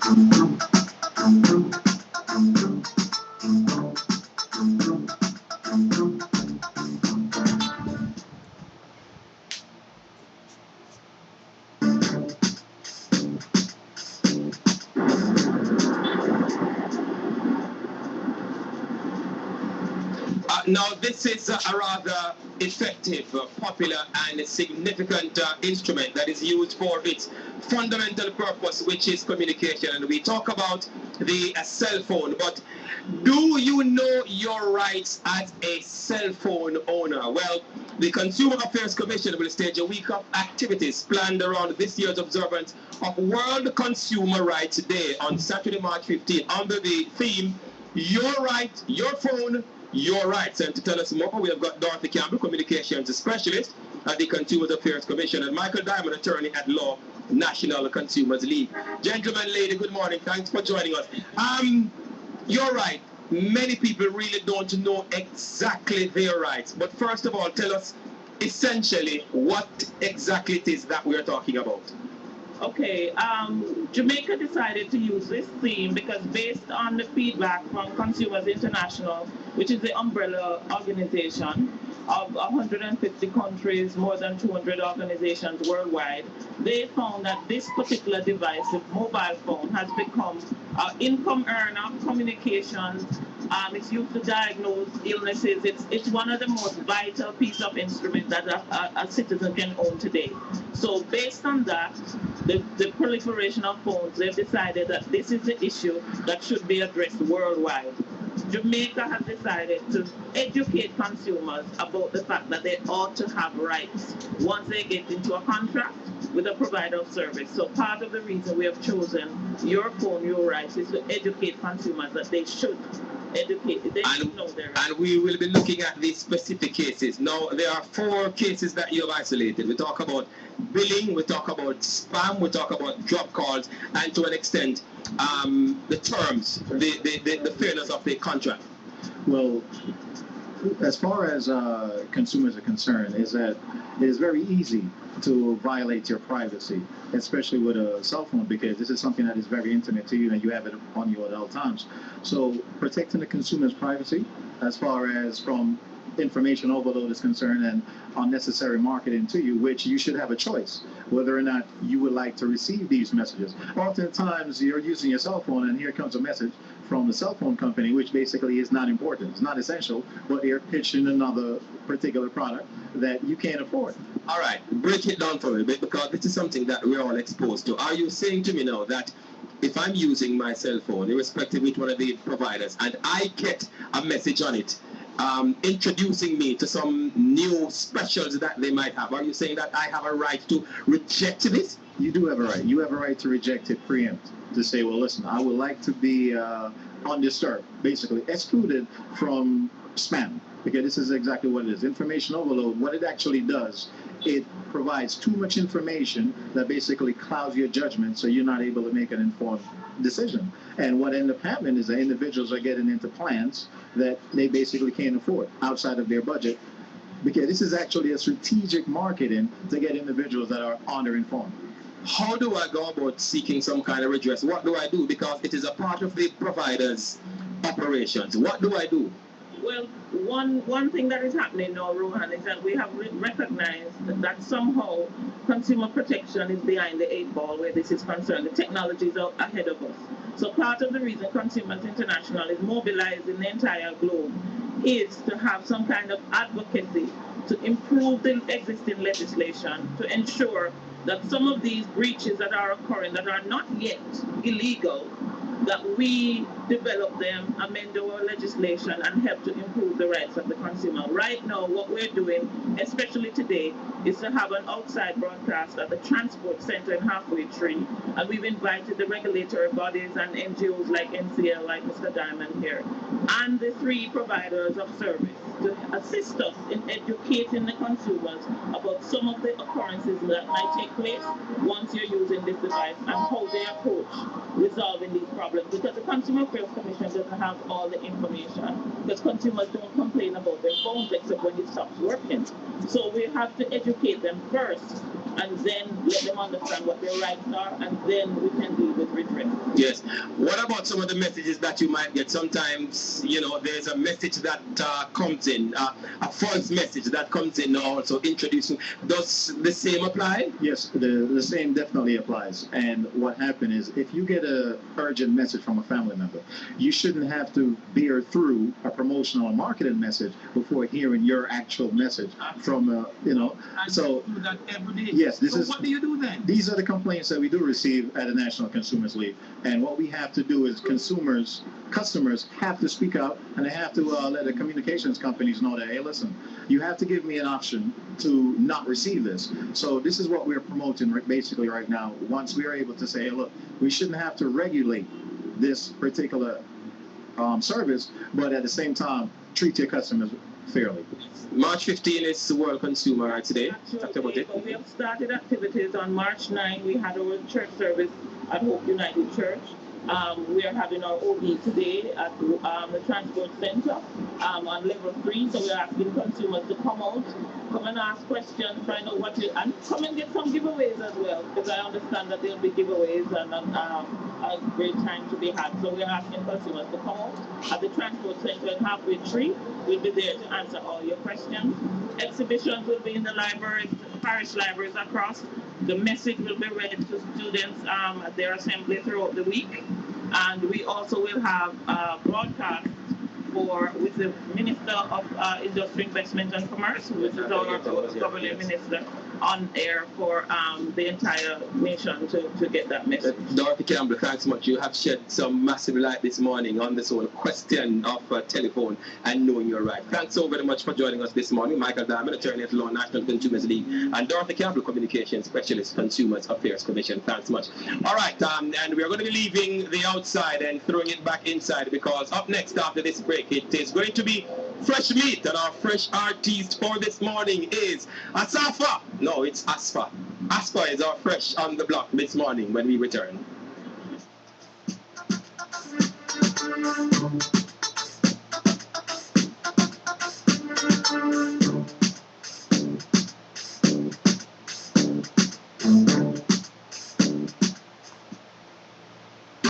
Now, this is a rather effective, popular, and significant instrument that is used for its fundamental purpose, which is communication. And we talk about the cell phone. But do you know your rights as a cell phone owner? Well, the Consumer Affairs Commission will stage a week of activities planned around this year's observance of World Consumer Rights Day on Saturday, March 15th, under the theme, Your Right, Your Phone, Your Rights. And to tell us more, we have got Dorothy Campbell, Communications Specialist at the Consumer Affairs Commission, and Michael Diamond, Attorney at Law, National Consumers League. Gentlemen, lady, good morning. Thanks for joining us. You're right. Many people really don't know exactly their rights. But first of all, tell us essentially what exactly it is that we're talking about. Okay, Jamaica decided to use this theme because based on the feedback from Consumers International, which is the umbrella organization of 150 countries, more than 200 organizations worldwide, they found that this particular device, the mobile phone, has become an income earner, communications, it's used to diagnose illnesses. It's one of the most vital piece of instrument that a citizen can own today. So based on that, the proliferation of phones, they've decided that this is the issue that should be addressed worldwide. Jamaica has decided to educate consumers about the fact that they ought to have rights once they get into a contract with a provider of service. So part of the reason we have chosen Your Phone, Your Rights is to educate consumers that they should educate. They should know their rights. And we will be looking at these specific cases. Now, there are 4 cases that you have isolated. We talk about billing, we talk about spam, we talk about drop calls, and to an extent, the terms, the fairness of the contract. Well, as far as consumers are concerned, is that it is very easy to violate your privacy, especially with a cell phone, because this is something that is very intimate to you and you have it on you at all times. So protecting the consumer's privacy, as far as from information overload is concerned and unnecessary marketing to you, which you should have a choice whether or not you would like to receive these messages. Oftentimes you're using your cell phone and here comes a message from the cell phone company, which basically is not important, it's not essential, but they're pitching another particular product that you can't afford. All right, break it down for me a bit, because this is something that we're all exposed to. Are you saying to me now that if I'm using my cell phone, irrespective of which one of the providers, and I get a message on it introducing me to some new specials that they might have, are you saying that I have a right to reject this? You do have a right. You have a right to reject it, preempt, to say, well, listen, I would like to be undisturbed, basically excluded from spam, because this is exactly what it is. Information overload, what it actually does, it provides too much information that basically clouds your judgment, so you're not able to make an informed decision. And what ends up happening is that individuals are getting into plans that they basically can't afford outside of their budget, because this is actually a strategic marketing to get individuals that are underinformed. How do I go about seeking some kind of redress? What do I do? Because it is a part of the provider's operations. What do I do? Well, one thing that is happening now, Rohan, is that we have recognized that somehow consumer protection is behind the 8 ball where this is concerned. The technology is out ahead of us. So part of the reason Consumers International is mobilized in the entire globe is to have some kind of advocacy to improve the existing legislation to ensure that some of these breaches that are occurring that are not yet illegal, that we develop them, amend our legislation, and help to improve the rights of the consumer. Right now, what we're doing, especially today, is to have an outside broadcast at the Transport Center in Halfway Tree, and we've invited the regulatory bodies and NGOs like NCL, like Mr. Diamond here, and the 3 providers of service to assist us in educating the consumers about some of the occurrences that might take place once you're using this device and how they approach with resolving these problems, because the Consumer Affairs Commission doesn't have all the information, because consumers don't complain about their phones except when it stops working. So we have to educate them first and then let them understand what their rights are, and then we can deal with redress. Yes. What about some of the messages that you might get? Sometimes, there's a message that comes in, a false message that comes in also introducing. Does the same apply? Yes, the same definitely applies. And what happened is, if you get a urgent message from a family member, you shouldn't have to bear through a promotional or marketing message before hearing your actual message from, So do that every day. Yes, what do you do then? These are the complaints that we do receive at the National Consumers League. And what we have to do is customers have to speak out, and they have to let the communications companies know that, hey, listen, you have to give me an option to not receive this. So this is what we're promoting basically right now. Once we are able to say, hey, look, we shouldn't have to regulate this particular service, but at the same time, treat your customers fairly. March 15 is World Consumer Rights Day. Talk about it. We have started activities on March 9. We had our church service at Hope United Church. We are having our OB today at the Transport Center on level 3. So we're asking consumers to come out, come and ask questions, find out and come and get some giveaways as well, because I understand that there'll be giveaways and a great time to be had. So we're asking consumers to come out at the Transport Center in Halfway Tree. We'll be there to answer all your questions. Exhibitions will be in the libraries, parish libraries across. The message will be read to students at their assembly throughout the week. And we also will have a broadcast with the Minister of Industry, Investment and Commerce, which is our government minister, on air for the entire nation to get that message. Dorothy Campbell, thanks much. You have shed some massive light this morning on this whole question of telephone and knowing your right. Thanks so very much for joining us this morning. Michael Diamond, attorney at law, National Consumers League, and Dorothy Campbell, communications specialist, Consumers Affairs Commission. Thanks much. All right, and we are going to be leaving the outside and throwing it back inside, because up next after this break, it is going to be fresh meat, and our fresh artist for this morning is Asafa. No, it's Asfa. Asfa is our fresh on the block this morning when we return.